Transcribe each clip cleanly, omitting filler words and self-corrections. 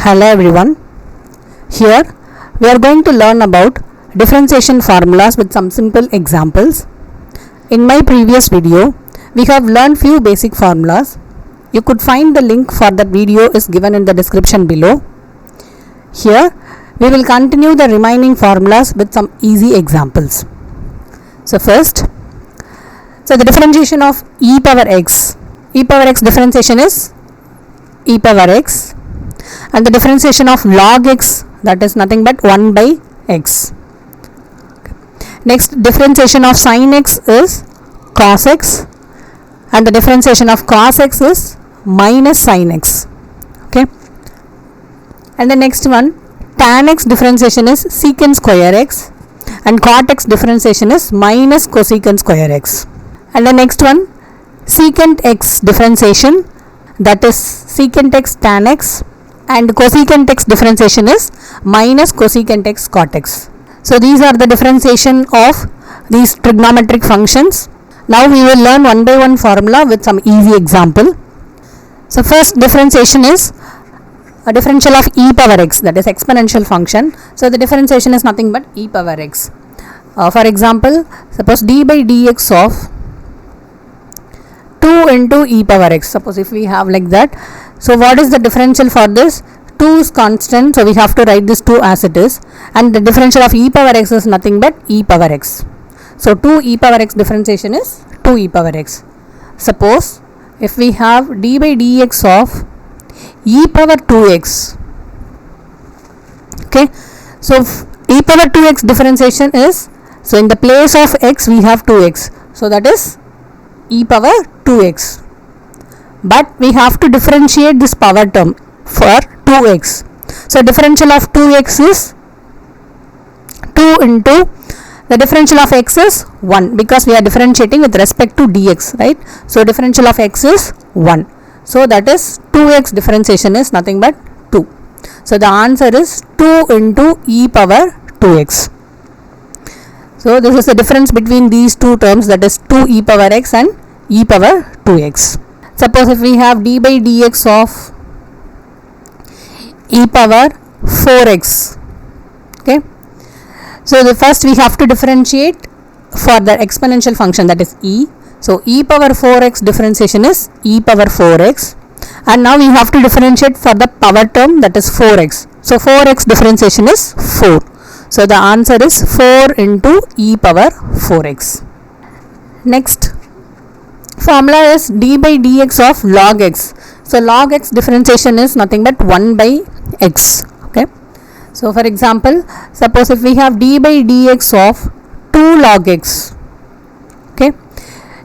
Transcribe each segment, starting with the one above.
Hello everyone. Here we are going to learn about differentiation formulas with some simple examples. In my previous video, we have learned few basic formulas. You could find the link for that video is given in the description below. Here we will continue the remaining formulas with some easy examples. So first, the differentiation of e power x. E power x differentiation is e power x. And the differentiation of log x, that is nothing but 1 by x. Next, differentiation of sin x is cos x, and the differentiation of cos x is minus sin x. Okay. And the next one, tan x differentiation is secant square x, and cot x differentiation is minus cosecant square x. And the next one, secant x differentiation, that is secant x tan x, and cosecant x differentiation is minus cosecant x cot x. So these are the differentiation of these trigonometric functions. Now we will learn one by one formula with some easy example. So first differentiation is a differential of e power x, that is exponential function. So the differentiation is nothing but e power x. For example, suppose d by dx of 2 into e power x. Suppose if we have like that. So what is the differential for this? 2 is constant, so we have to write this 2 as it is, and the differential of e power x is nothing but e power x. So 2 e power x differentiation is 2 e power x. Suppose if we have d by dx of e power 2x. Okay, so e power 2x differentiation is, so in the place of x we have 2x, so that is e power 2x. But we have to differentiate this power term for 2x. So differential of 2x is 2 into the differential of x is 1, because we are differentiating with respect to dx, right? So differential of x is 1. So that is 2x differentiation is nothing but 2. So the answer is 2 into e power 2x. So this is the difference between these two terms, that is 2 e power x and e power 2x. Suppose if we have d by dx of e power 4x. Okay. So the first we have to differentiate for the exponential function, that is e. So e power 4x differentiation is e power 4x, and now we have to differentiate for the power term, that is 4x. So 4x differentiation is 4. So the answer is 4 into e power 4x. Next formula is d by dx of log x. So log x differentiation is nothing but 1 by x. Okay. So for example, suppose if we have d by dx of 2 log x. Okay.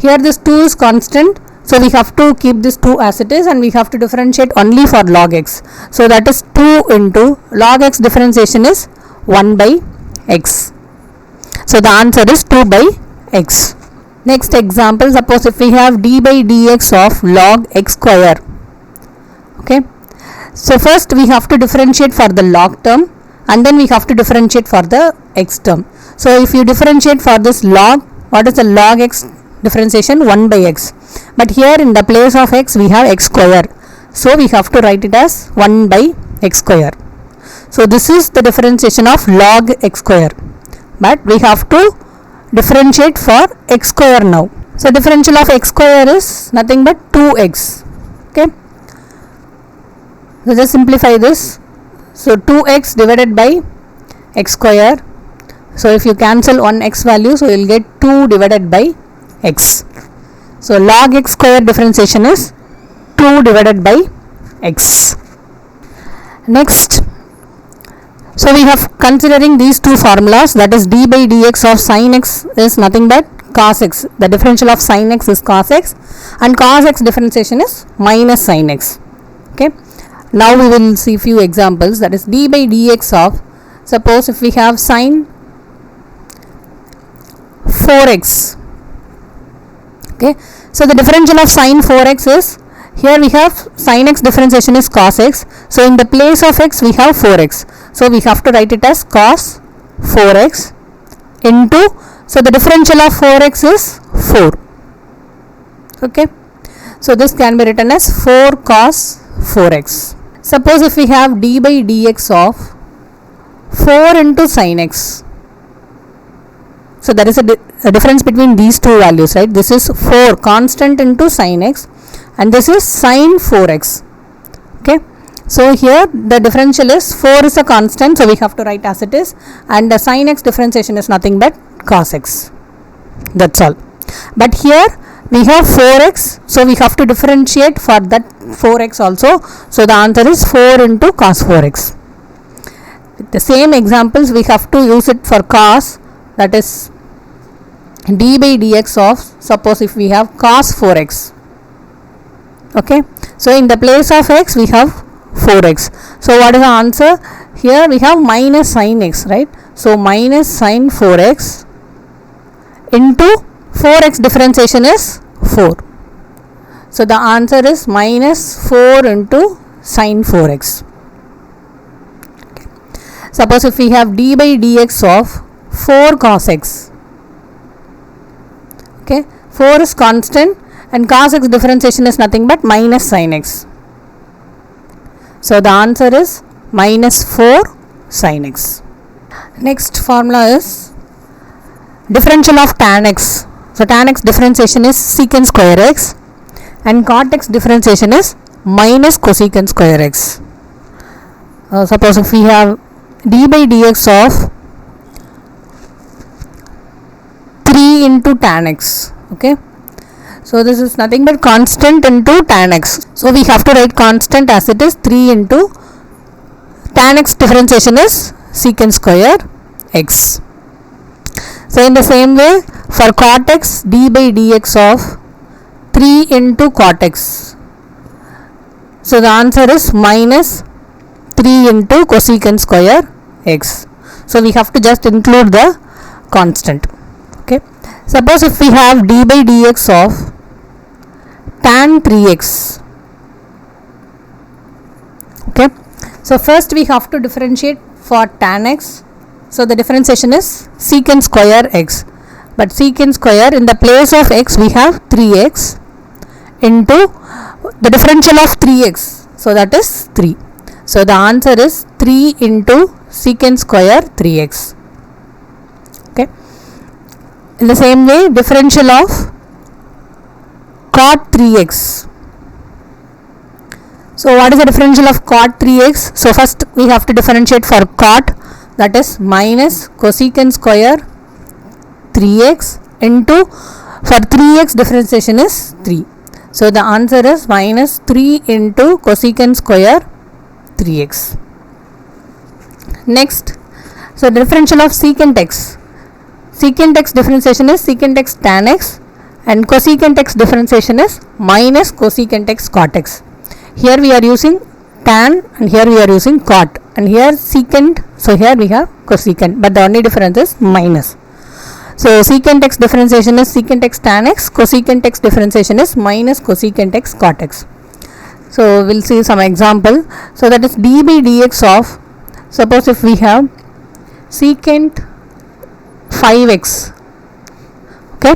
Here this 2 is constant, so we have to keep this 2 as it is, and we have to differentiate only for log x. So that is 2 into log x differentiation is 1 by x. So the answer is 2 by x. Next example, suppose if we have d by dx of log x square. Okay. So first we have to differentiate for the log term, and then we have to differentiate for the x term. So if you differentiate for this log, what is the log x differentiation? 1 by x. But here in the place of x we have x square. So we have to write it as 1 by x square. So this is the differentiation of log x square. But we have to differentiate for x square now. So differential of x square is nothing but 2x. Okay. So just simplify this. So 2x divided by x square. So if you cancel one x value, so you will get 2 divided by x. So log x square differentiation is 2 divided by x. Next, so we have considering these two formulas, that is d by dx of sin x is nothing but cos x. The differential of sin x is cos x, and cos x differentiation is minus sin x. Okay. Now we will see few examples, that is d by dx of, suppose if we have sin 4x. Okay. So the differential of sin 4x is, here we have sin x differentiation is cos x. So in the place of x we have 4x. So we have to write it as cos 4x into, so the differential of 4x is 4. Okay. So this can be written as 4 cos 4x. Suppose if we have d by dx of 4 into sin x. So there is a difference between these two values, right? This is 4 constant into sin x and this is sin 4x. Okay. So here the differential is 4 is a constant, so we have to write as it is, and the sin x differentiation is nothing but cos x. That's all. But here we have 4x, so we have to differentiate for that 4x also. So the answer is 4 into cos 4x. With the same examples we have to use it for cos, that is d by dx of, suppose if we have cos 4x. Okay, so in the place of x we have 4x. So what is the answer? Here we have minus sin x, right? So minus sin 4x into 4x differentiation is 4. So the answer is minus 4 into sin 4x. Okay. Suppose if we have d by dx of 4 cos x. Okay, 4 is constant and cos x differentiation is nothing but minus sin x. So the answer is minus 4 sin x. Next formula is differential of tan x. So tan x differentiation is secant square x and cot x differentiation is minus cosecant square x. Suppose if we have d by dx of 3 into tan x. Okay, so this is nothing but constant into tan x. So we have to write constant as it is, 3 into tan x differentiation is secant square x. So in the same way for cot x, d by dx of 3 into cot x. So the answer is minus 3 into cosecant square x. So we have to just include the constant. Okay. Suppose if we have d by dx of tan 3x. Okay. So first we have to differentiate for tan x. So the differentiation is secant square x. But secant square, in the place of x we have 3x into the differential of 3x. So that is 3. So the answer is 3 into secant square 3x. Okay. In the same way, differential of cot 3x. So what is the differential of cot 3x? So first we have to differentiate for cot, that is minus cosecant square 3x into, for 3x differentiation is 3. So the answer is minus 3 into cosecant square 3x. Next, so the differential of secant x. Secant x differentiation is secant x tan x and cosecant x differentiation is minus cosecant x cot x. Here we are using tan and here we are using cot, and here secant, so here we have cosecant, but the only difference is minus. So secant x differentiation is secant x tan x, cosecant x differentiation is minus cosecant x cot x. So we'll see some example. So that is d by dx of, suppose if we have secant 5x. Okay.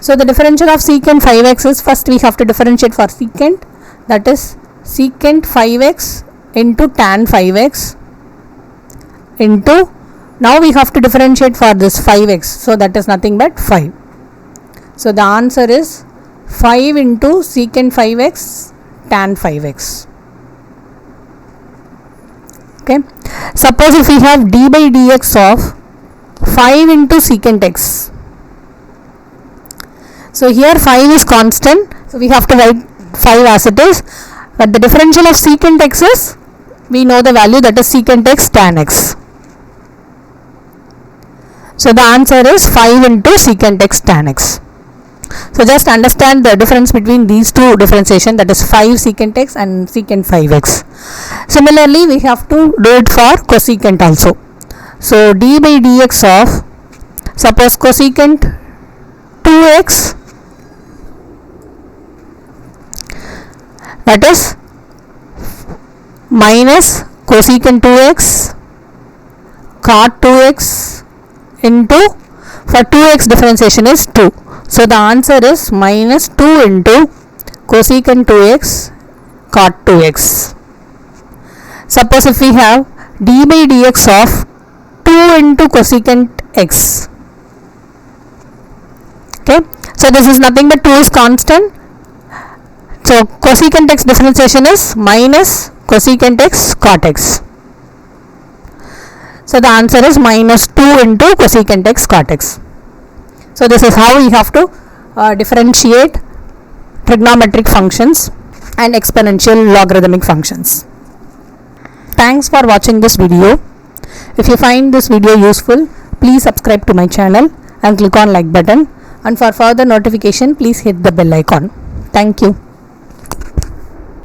So the differential of secant 5x is, first we have to differentiate for secant, that is secant 5x into tan 5x into, now we have to differentiate for this 5x, so that is nothing but 5. So the answer is 5 into secant 5x tan 5x. Okay. Suppose if we have d by dx of 5 into secant x. So here 5 is constant, so we have to write 5 as it is, but the differential of secant x is, we know the value, that is secant x tan x. So the answer is 5 into secant x tan x. So just understand the difference between these two differentiation, that is 5 secant x and secant 5x. Similarly we have to do it for cosecant also. So d by dx of, suppose cosecant 2x, that is minus cosecant 2x cot 2x into, for 2x differentiation is 2. So the answer is minus 2 into cosecant 2x cot 2x. Suppose if we have d by dx of 2 into cosecant x. Okay, so this is nothing but 2 is constant. So cosecant x differentiation is minus cosecant x cot x. So the answer is minus 2 into cosecant x cot x. So this is how we have to differentiate trigonometric functions and exponential logarithmic functions. Thanks for watching this video. If you find this video useful, please subscribe to my channel and click on like button, and for further notification please hit the bell icon. Thank you.